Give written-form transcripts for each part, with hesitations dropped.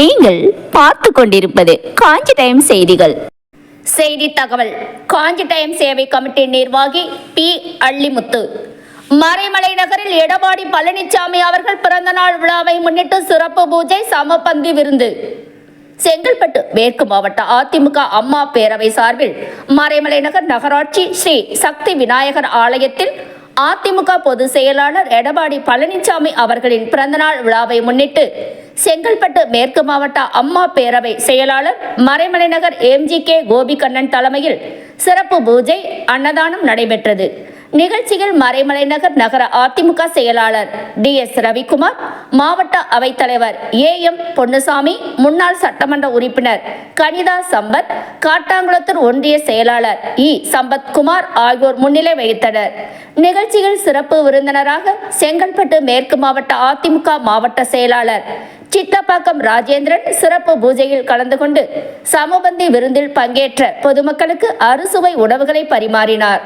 நீங்கள் பார்த்து கொண்டிருப்பது காஞ்சி டைம் செய்திகள். செய்தி தகவல். காஞ்சி டைம் சேவை கமிட்டி நிர்வாகி பி. அள்ளிமுத்து. மறைமலை நகரில் எடப்பாடி பழனிசாமி அவர்கள் பிறந்தநாள் விழாவை முன்னிட்டு சிறப்பு பூஜை, சமபந்தி விருந்து. செங்கல்பட்டு மேற்கு மாவட்ட அதிமுக அம்மா பேரவை சார்பில் மறைமலை நகர் நகராட்சி ஸ்ரீ சக்தி விநாயகர் ஆலயத்தில் அதிமுக பொதுச் செயலாளர் எடப்பாடி பழனிசாமி அவர்களின் பிறந்தநாள் விழாவை முன்னிட்டு செங்கல்பட்டு மேற்கு மாவட்ட அம்மா பேரவை செயலாளர் மறைமலை நகர் MGK கோபிகண்ணன் தலைமையில் சிறப்பு பூஜை, அன்னதானம் நடைபெற்றது. நிகழ்ச்சியில் மறைமலை நகர் நகர அதிமுக செயலாளர் DS ரவிக்குமார், மாவட்ட அவைத்தலைவர் AM பொன்னுசாமி, முன்னாள் சட்டமன்ற உறுப்பினர் கனிதா சம்பத், காட்டாங்குளத்தூர் ஒன்றிய செயலாளர் சம்பத்குமார் ஆகியோர் முன்னிலை வகித்தனர். நிகழ்ச்சியில் சிறப்பு விருந்தினராக செங்கல்பட்டு மேற்கு மாவட்ட அதிமுக மாவட்ட செயலாளர் சிட்டப்பாக்கம் ராஜேந்திரன் சிறப்பு பூஜையில் கலந்து கொண்டு சமபந்தி விருந்தில் பங்கேற்ற பொதுமக்களுக்கு அறுசுவை உணவுகளை பரிமாறினார்.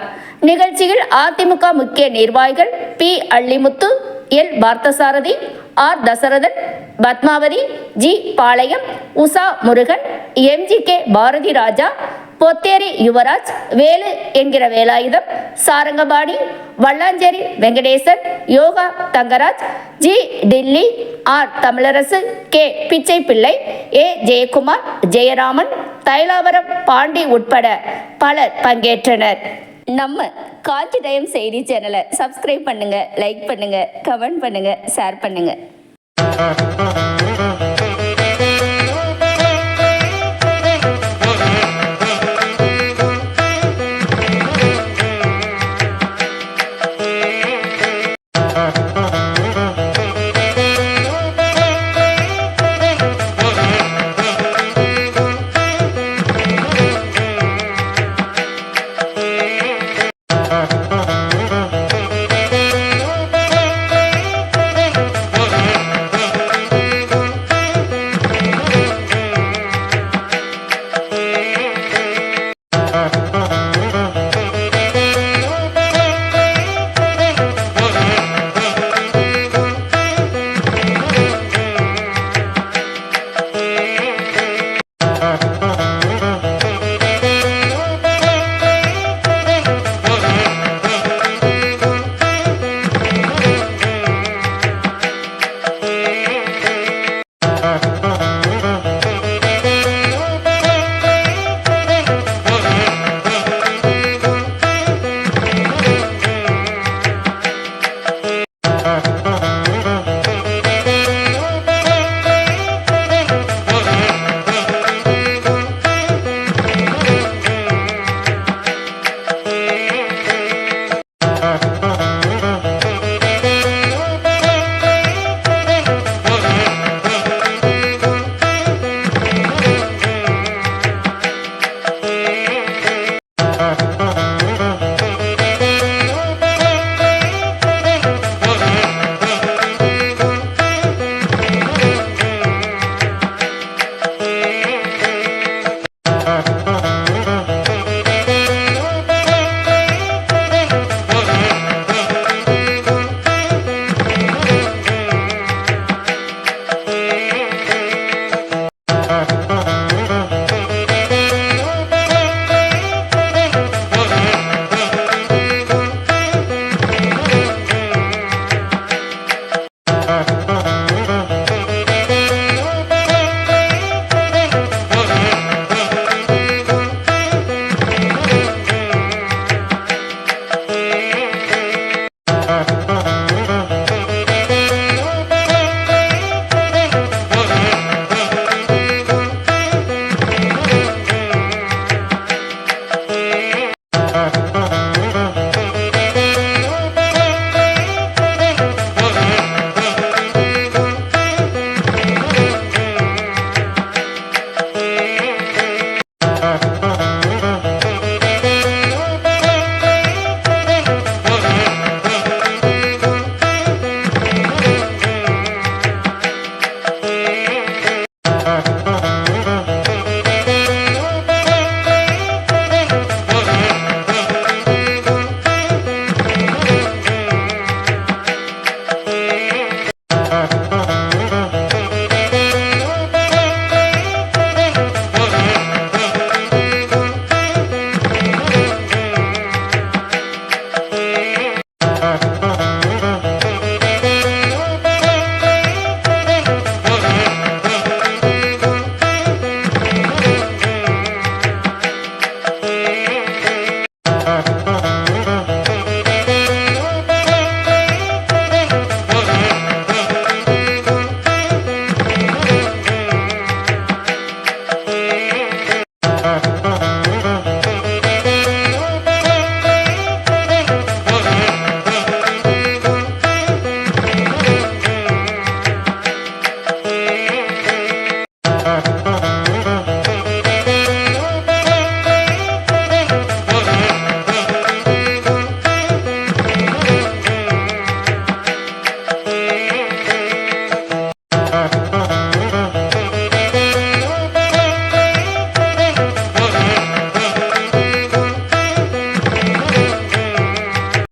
நிகழ்ச்சியில் அதிமுக முக்கிய நிர்வாகிகள் P. Allimuthu, L. Parthasarathy, R. Dasarathan, Padmavathi, G. Palayam, Usha Murugan, MGK Bharathi Raja, Potheri Yuvaraj, Velu என்கிற Velayutham, Sarangapani, Vallancheri Venkatesan, Yoga Thangaraj, G. Dilli, R. Tamilarasu, K. Pichai Pillai, ஏ. ஜெயக்குமார், ஜெயராமன், தைலாவரம் பாண்டி உட்பட பலர் பங்கேற்றனர். நம்ம காஞ்சி டைம் செய்தி சேனலை சப்ஸ்கிரைப் பண்ணுங்க, லைக் பண்ணுங்க, கமெண்ட் பண்ணுங்க, ஷேர் பண்ணுங்க.